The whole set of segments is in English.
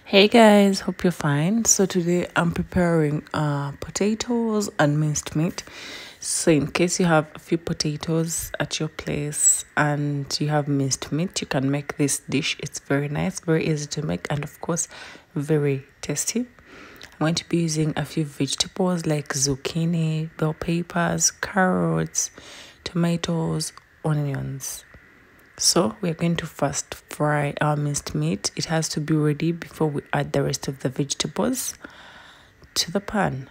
Hey guys, hope you're fine. So today I'm preparing potatoes and minced meat. So in case you have a few potatoes at your place and you have minced meat, you can make this dish. It's very nice, very easy to make, and of course very tasty. I'm going to be using a few vegetables like zucchini, bell peppers, carrots, tomatoes, onions. So we're going to first fry our minced meat. It has to be ready before we add the rest of the vegetables to the pan.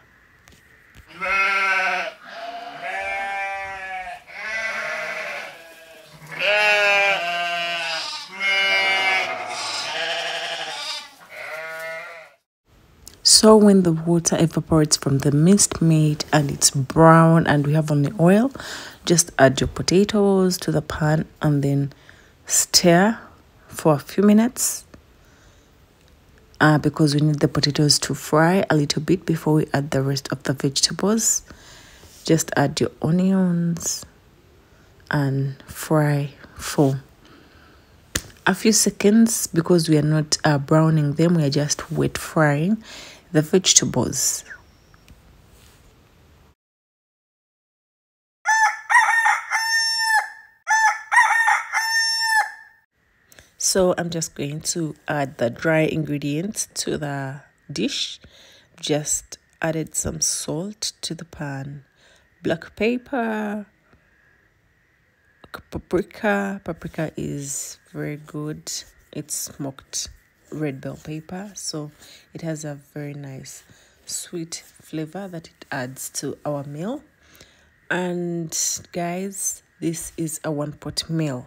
So when the water evaporates from the minced meat and it's brown and we have only oil, just add your potatoes to the pan and then stir for a few minutes because we need the potatoes to fry a little bit before we add the rest of the vegetables. Just add your onions and fry for a few seconds because we are not browning them, we are just wet frying the vegetables. So I'm just going to add the dry ingredients to the dish. Just added some salt to the pan, black pepper, paprika. Paprika is very good. It's smoked red bell pepper, so it has a very nice sweet flavor that it adds to our meal. And guys, this is a one-pot meal,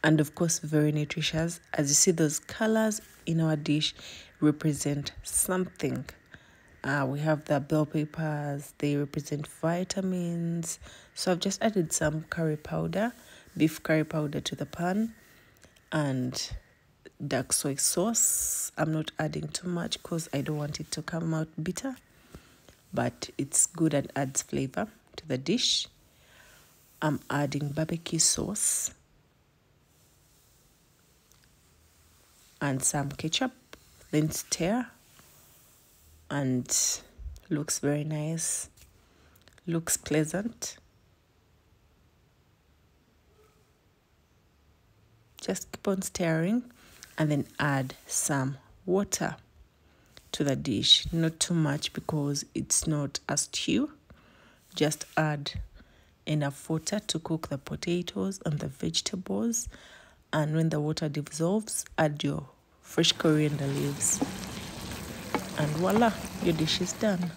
and of course very nutritious. As you see, those colors in our dish represent something. We have the bell peppers, they represent vitamins. So I've just added some curry powder, beef curry powder to the pan, and dark soy sauce. I'm not adding too much because I don't want it to come out bitter, but it's good and adds flavor to the dish. I'm adding barbecue sauce and some ketchup, then stir, and looks very nice, looks pleasant. Just keep on stirring and then add some water to the dish. Not too much because it's not a stew. Just add enough water to cook the potatoes and the vegetables, and when the water dissolves, add your fresh coriander leaves, and voila, your dish is done.